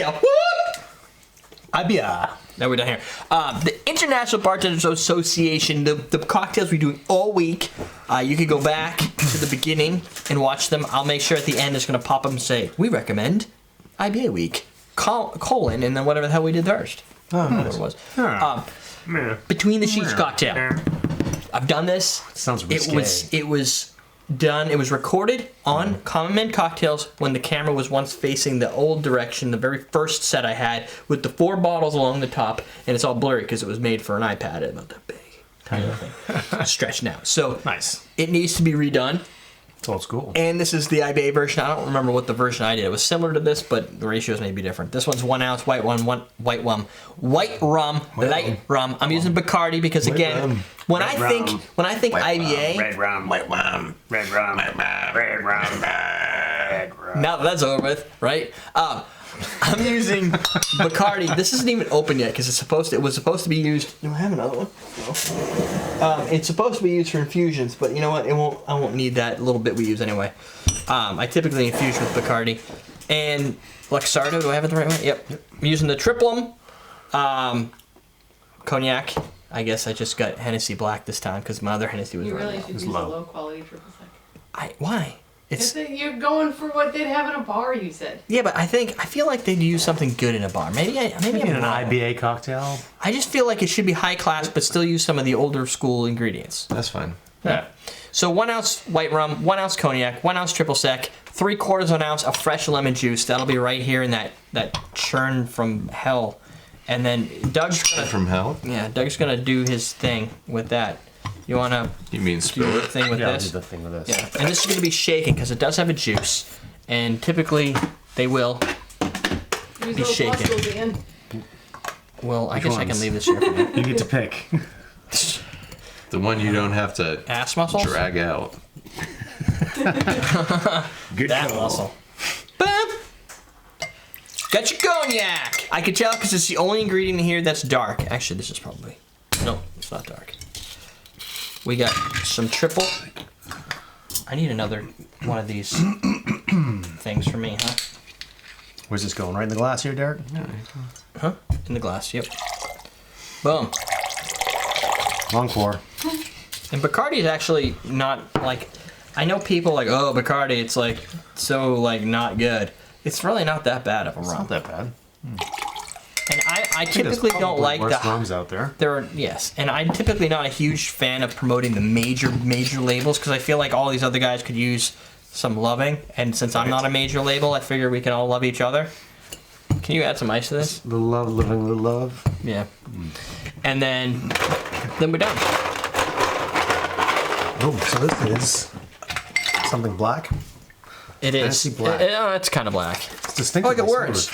cocktail. Whoop! IBA. Now we're done here. The International Bartenders Association, the cocktails we're doing all week, you can go back to the beginning and watch them. I'll make sure at the end it's going to pop up and say, we recommend IBA week, colon, and then whatever the hell we did first. Oh, Whatever it was. Between the Sheets cocktail. I've done this. Sounds risque. It was done. It was recorded on Common Man Cocktails when the camera was once facing the old direction, the very first set I had, with the 4 bottles along the top, and it's all blurry because it was made for an iPad, about that big, tiny little thing, stretched out. So Nice. it needs to be redone. It's old school. And this is the IBA version. I don't remember what the version I did. It was similar to this, but the ratios may be different. This one's 1 ounce white rum, light rum. I'm using Bacardi because again, when I think IBA, Red rum, white rum, red rum, red rum, red rum. now that that's over with, right? I'm using Bacardi. This isn't even open yet because it was supposed to be used. Do I have another one? No. It's supposed to be used for infusions, but you know what? I won't need that little bit we use anyway. I typically infuse with Bacardi and Luxardo. Do I have it the right way? Yep. I'm using the Triplum Cognac. I guess I just got Hennessy Black this time because my other Hennessy was You running really out. should use a low quality triple sec. Why? You're going for what they'd have in a bar, you said. Yeah, but I feel like they'd use something good in a bar. Maybe I'm in an wrong. IBA cocktail. I just feel like it should be high class, but still use some of the older school ingredients. That's fine. Yeah. So 1 ounce white rum, 1 ounce cognac, 1 ounce triple sec, 3/4 ounce of fresh lemon juice. That'll be right here in that churn from hell. And then Doug's gonna, From hell? yeah, Doug's gonna do his thing with that. You wanna You mean do spill your it? thing with Yeah, I'll this? do the thing with this. Yeah, and this is gonna be shaken because it does have a juice, and typically they will. Use Be those shaken. muscles again. Well, I guess I can ones? leave this here for now. You get to pick. The one you don't have to Ass muscles. drag out. Good That call. muscle. Boom! Got your cognac! I can tell because it's the only ingredient in here that's dark. Actually, this is probably... No, it's not dark. We got some triple. I need another one of these things for me, huh? Where's this going? Right in the glass here, Derek? Huh? In the glass, yep. Boom. Long pour. And Bacardi is actually not like... I know people like, oh, Bacardi, it's like so like not good. It's really not that bad of a It's rum. not that bad. And I There's typically don't probably like worse the... rums out there. There are, yes, and I'm typically not a huge fan of promoting the major labels because I feel like all these other guys could use some loving, and since I'm not a major label, I figure we can all love each other. Can you add some ice to this? The love, living the love. Yeah. And then we're done. Oh, so this is something black. It is. Fancy black. It's kind of black. It's Oh, distinctive. look at words.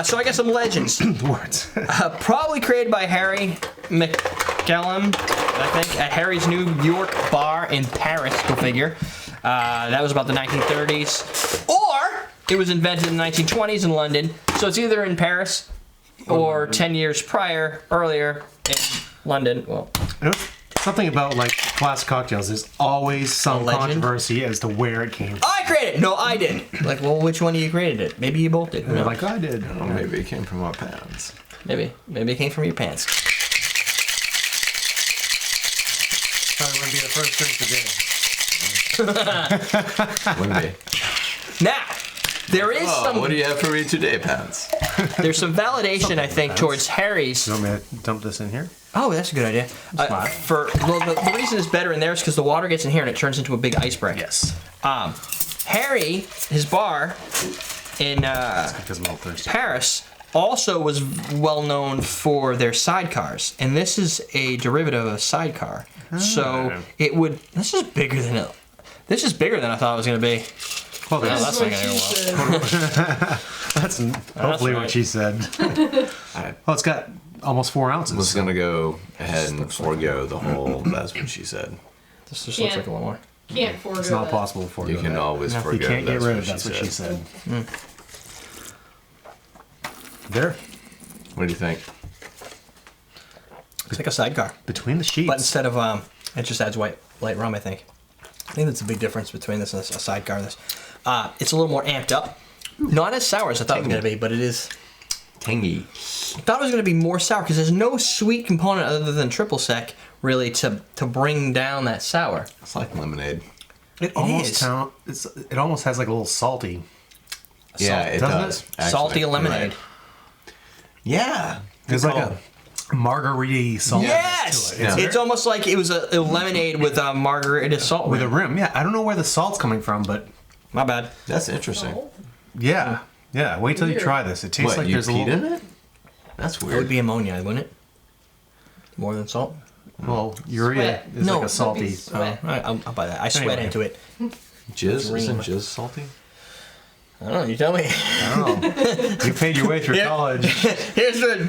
So I got some legends. Words. Probably created by Harry McCallum, I think, at Harry's New York bar in Paris, go figure. That was about the 1930s. Or it was invented in the 1920s in London. So it's either in Paris or 10 years earlier in London. Well, You know, something about like classic cocktails. There's always some legend? controversy as to where it came from. I created it. No, I did. Like, well, which one of you created it? Maybe you both did. Who knows? Like I did. Oh, maybe it came from our pants. Maybe it came from your pants. Probably wouldn't be the first drink today. Wouldn't be. Now, there is Oh, what do you have for me today, pants? there's some validation, I think, towards Harry's. You want me to dump this in here? Oh, that's a good idea. The reason it's better in there is because the water gets in here and it turns into a big ice brick. Yes. Harry, his bar in Because I'm all thirsty. Paris, also was well known for their sidecars, and this is a derivative of a sidecar. So it would. This is bigger than I thought it was going to be. Well, Oh, that's, that's not going to go well. that's hopefully right. what she said. Well, it's got almost 4 ounces. I was gonna go ahead and forego the whole. That's what she said. This just looks Yeah. like a little more. Can't forego It's not that. possible to forego You can that. always No. forego. You can't get that's rid what of. That's what she said. Mm. There, What do you think? It's like a sidecar, between the sheets. but instead of it just adds light rum. I think that's a big difference between this and a sidecar. And this, it's a little more amped up. Not as sour as I thought it was going to be, but it is. Tangy. I thought it was going to be more sour because there's no sweet component other than triple sec really to bring down that sour. It's like lemonade. It almost has like a little salty. Yeah, it doesn't does. it? actually. Salty lemonade. Right. Yeah. There's like a margarita salt. Yes! To it. It's almost like it was a lemonade with a margarita salt With a rim. rim. Yeah, I don't know where the salt's coming from, but My bad. That's interesting. yeah. Yeah, wait till you try this. It tastes What, like you there's a peed little... in it? That's It would weird. be ammonia, wouldn't it? More than salt? Well, urea Sweat. is No, like a salty... Sweat. I'll buy that. I sweat Anyway. into it. Jizz? Dream. Isn't jizz salty? I don't know, you tell me. Oh, you paid your way through Yeah. college. Here's where Ian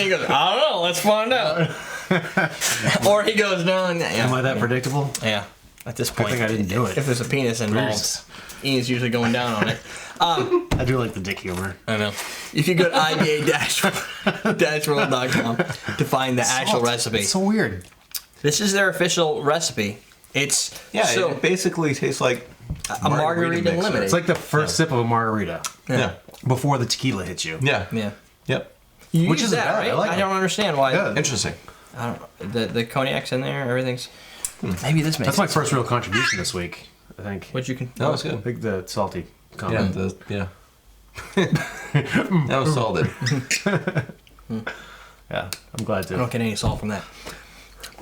goes, I don't know, let's find out. Or he goes, no, Am I that predictable? Yeah, at this Good point. thing I didn't do it. If there's a penis involved, Ian's usually going down on it. I do like the dick humor. I know. If you go to IBA-world.com to find the actual recipe. It's so weird. This is their official recipe. It's so it basically tastes like a margarita mixer. lemonade. It's like the first sip of a margarita Yeah. before the tequila hits you. Yeah. yeah. Yep. You Which use isn't that, bad. I right? like I it. don't understand why. Yeah. Interesting. I don't know. The cognac's in there. Everything's. Maybe this makes. That's my sense. first real contribution this week, I think. What you can. That was I good. think the salty Yeah. comment. Yeah. That was solid. Yeah, I'm glad I don't to. get any salt from that.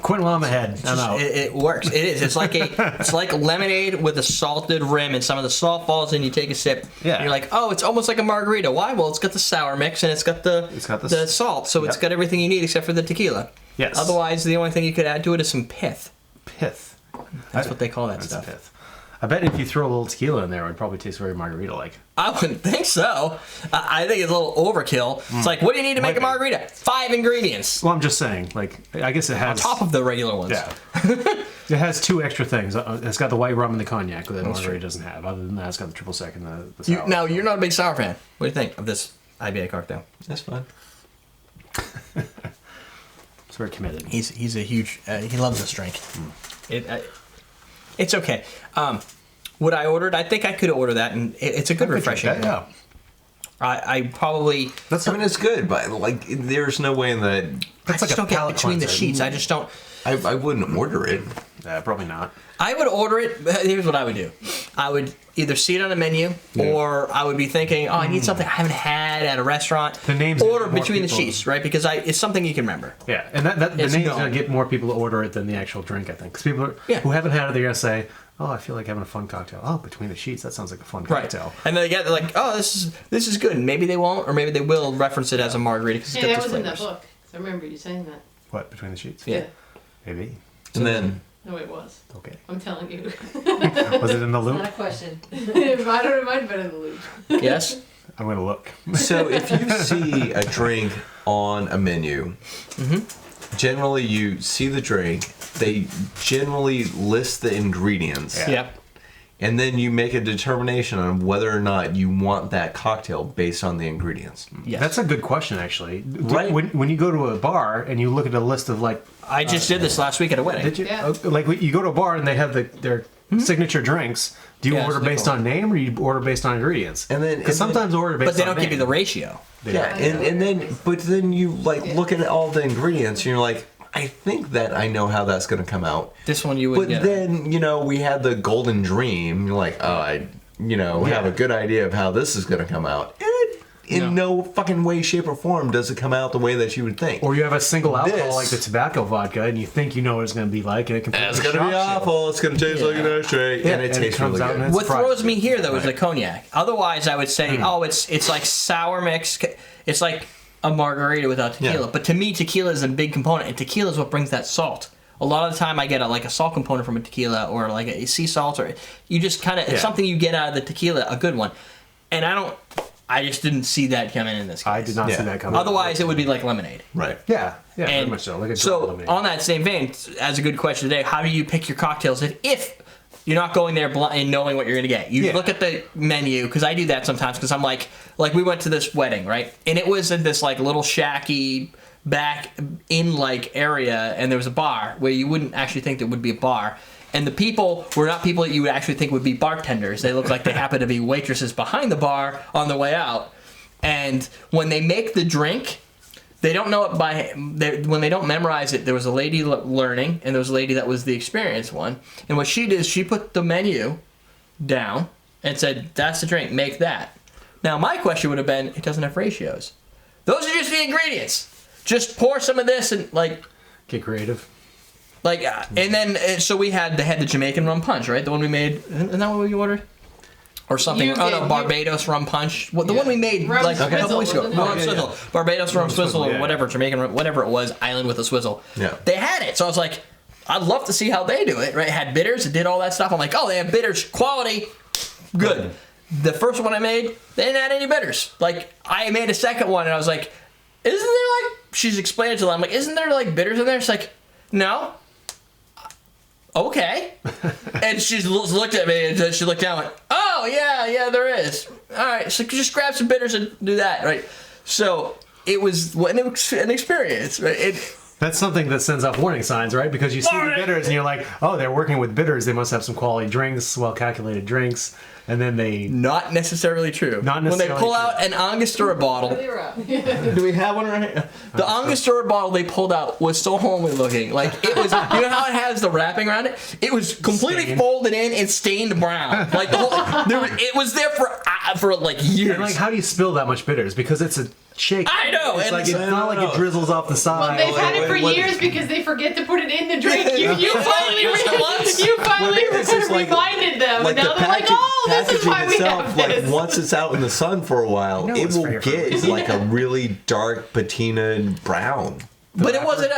Quit while I'm ahead. I'm out. It works. It is. It's like lemonade with a salted rim, and some of the salt falls in. You take a sip. Yeah. And you're like, oh, it's almost like a margarita. Why? Well, it's got the sour mix and it's got the salt, so it's Yep. got everything you need except for the tequila. Yes. Otherwise, the only thing you could add to it is some pith. Pith. That's what they call that That's stuff. pith. I bet if you throw a little tequila in there, it would probably taste very margarita-like. I wouldn't think so. I think it's a little overkill. It's like, what do you need to make a Might be. margarita? 5 ingredients. Well, I'm just saying, like, I guess it On has... top of the regular ones. Yeah. It has 2 extra things. It's got the white rum and the cognac that margarita true. doesn't have. Other than that, it's got the triple sec and the sour. Now, you're not a big sour fan. What do you think of this IBA cocktail? That's fine. It's very committed. He's a huge. He loves this drink. It's okay. Would I order it? I think I could order that, and it's a good refreshing. Yeah. I probably. I mean, it's good, but like, there's no way that I That's just like a don't get palate between the cleanser. sheets. I just don't. I wouldn't order it. Probably not. I would order it. Here's what I would do. I would either see it on the menu, or I would be thinking, oh, I need something I haven't had at a restaurant. The names Order get more between the people. sheets, right? Because it's something you can remember. Yeah, and the It's name's known. going to get more people to order it than the actual drink, I think. Because people who haven't had it, they're going to say, oh, I feel like having a fun cocktail. Oh, between the sheets, that sounds like a fun Right. cocktail. And they get like, oh, this is good. And maybe they won't, or maybe they will reference it as a margarita because it's Hey, got that these was in that flavors. book. 'Cause I remember you saying that. What, between the sheets? Yeah. Maybe. And then No, it was. Okay. I'm telling you. Was it in the loop? Not a question. It might have been in the loop. Yes. I'm going to look. So if you see a drink on a menu, generally you see the drink, they generally list the ingredients, Yeah. and then you make a determination on whether or not you want that cocktail based on the ingredients. Yes. That's a good question, actually. Right. When you go to a bar and you look at a list of, like, I just did this last week at a wedding. did you? Yeah. Like, you go to a bar and they have their signature drinks. Do you Yeah, order that's what they based call on name or you order based on ingredients? And then- Because and then- sometimes order based on But they don't name. give you the ratio. Yeah, and then but then you like look at all the ingredients and you're like, I think that I know how that's going to come out. This one you But wouldn't get. then, we had the golden dream. You're like, oh, I have a good idea of how this is going to come out. And in no fucking way, shape, or form does it come out the way that you would think. Or you have a single alcohol This- like the tobacco vodka, and you think you know what it's going to be like, and it completely It's going to be shocks you. awful. It's going to taste like an ashtray. Yeah, and it tastes comes really out good. and it's What fried. throws me here though is the Right. cognac. Otherwise, I would say, oh, it's like sour mix. It's like a margarita without tequila. Yeah. But to me, tequila is a big component, and tequila is what brings that salt. A lot of the time, I get a salt component from a tequila, or like a sea salt, or you just kind of it's Yeah. something you get out of the tequila, a good one. And I just didn't see that coming in this case. I did not Yeah. see that coming. Otherwise, it would be like lemonade. Right. Yeah, very And much so. Like a so, dry lemonade. on that same vein, as a good question today, how do you pick your cocktails if you're not going there and knowing what you're going to get? You Yeah. look at the menu, because I do that sometimes, because I'm like we went to this wedding, right? And it was in this like little shacky back in like area, and there was a bar where you wouldn't actually think there would be a bar. And the people were not people that you would actually think would be bartenders. They looked like they happened to be waitresses behind the bar on the way out. And when they make the drink, they don't know it when they don't memorize it. There was a lady learning, and there was a lady that was the experienced one. And what she did is she put the menu down and said, "That's the drink. Make that." Now my question would have been, it doesn't have ratios. Those are just the ingredients. Just pour some of this and Get creative. And then so they had the Jamaican rum punch, right? The one we made. Isn't that what we ordered? Or something. Barbados rum punch. The one we made Rum a couple weeks ago. swizzle, Rum swizzle. Barbados rum swizzle or yeah. whatever, Jamaican rum, whatever it was, island with a swizzle. Yeah. They had it. So I was like, I'd love to see how they do it, right? It had bitters, it did all that stuff. I'm like, oh, they have bitters, quality, good. The first one I made, they didn't add any bitters. I made a second one and I was like, isn't there she's explaining to them, I'm like, isn't there bitters in there? She's like, no. Okay. And she looked at me and she looked down and went, oh, yeah, there is. All right, so just grab some bitters and do that, right? So it was an experience, right? That's something that sends off warning signs, right? Because you see the bitters and you're like, oh, they're working with bitters. They must have some quality drinks, well-calculated drinks. And then they... Not necessarily true. Not necessarily When they pull true. out an Angostura bottle... Do we have one right here? The Angostura bottle they pulled out was so homely looking. It was... You know how it has the wrapping around it? It was completely Stained. folded in and stained brown. The whole... it was there for years. And how do you spill that much bitters? Because it's a shake. I know. It's And it's not like it drizzles off the Well, side. they've had it for what- years because they forget to put it in the drink. You finally, Used it once? it's just reminded them, and now they're like, "Oh, this is why we have this." once it's out in the sun for a while, know it it's will fair for get reason. a really dark patina brown. But it wasn't.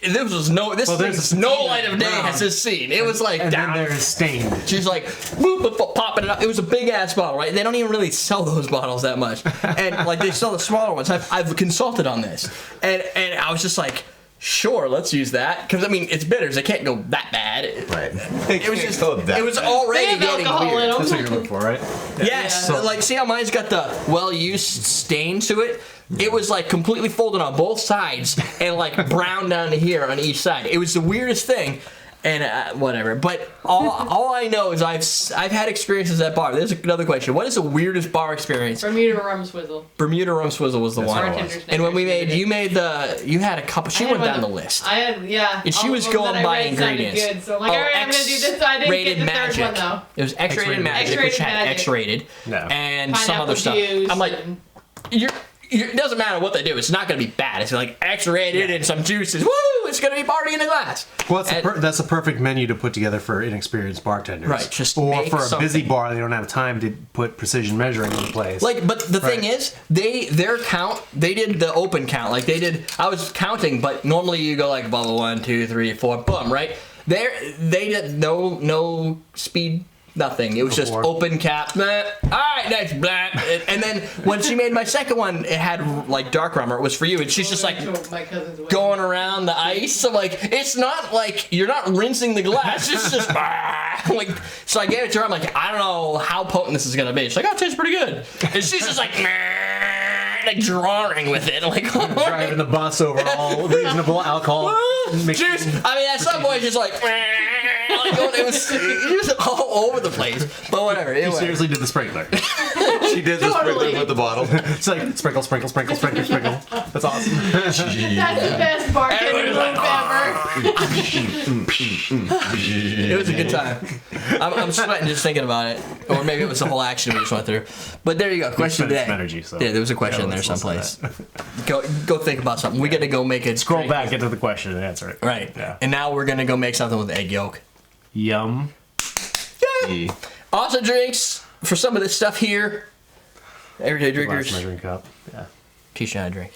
This was no. This there's thing's a no patina light of day brown. has this seen. It was and down. then there's stained. She's like, boop, boop, boop, popping it up. It was a big ass bottle, right? They don't even really sell those bottles that much, and they sell the smaller ones. I've consulted on this, and I was just like, sure, let's use that because it's bitters. It can't go that bad. Right. It was just. It was already They have getting alcohol weird. in them. That's what you're looking for, right? Yes, Yeah. see how mine's got the well-used stain to it? It was completely folded on both sides and brown down to here on each side. It was the weirdest thing, and whatever. But all I know is I've had experiences at bar. There's another question. What is the weirdest bar experience? Bermuda rum swizzle. Bermuda rum swizzle was the one. Bartender's And when we name. you had a couple. She I had went one down the that- list. I had, yeah. And she all was of them going that I by read sounded ingredients. Good, so I'm like, all right, I'm gonna do this. I didn't get the X-rated third one magic. though. It was X-rated X-rated magic, X-rated which had magic. X-rated, No. and some Pineapple other stuff. juice I'm like, and- it doesn't matter what they do. It's not going to be bad. It's X-rated and some juices. Woo! It's going to be party in a glass. Well, And- that's a perfect menu to put together for inexperienced bartenders. Right, just or make for a busy something. bar, they don't have time to put precision measuring in place. but the thing Right. is, their count. They did the open count. I was counting, but normally you go blah blah 1, 2, 3, 4, boom, right? They did no speed. Nothing. It was just Before. open cap. Blah. All right, next. Blah. And then when she made my second one, it had dark rum. Or it was for you, and she's just My cousin's wedding. going around the ice. I'm like, it's not you're not rinsing the glass. It's just so I gave it to her. I'm like, I don't know how potent this is gonna be. She's like, oh, it tastes pretty good. And she's just drawing with it. I'm like, driving the bus over all reasonable alcohol. Cheers. At some point, just it was all over the place. But whatever. You seriously did the sprinkler. She did the sprinkler with the bottle. It's like sprinkle, sprinkle, sprinkle, sprinkle, sprinkle. That's awesome. That's the best bartender move ever. It was a good time. I'm sweating just thinking about it. Or maybe it was the whole action we just went through. But there you go. Question spent today. some energy, so- Yeah, there was a question in there let's listen to someplace. Go think about something. We got to go make it. Scroll back, get to the question, and answer it. Right. Yeah. And now we're gonna go make something with egg yolk. Yum. E. Awesome drinks for some of this stuff here. Everyday Glass drinkers. measuring cup. Yeah. Teach you how to drink.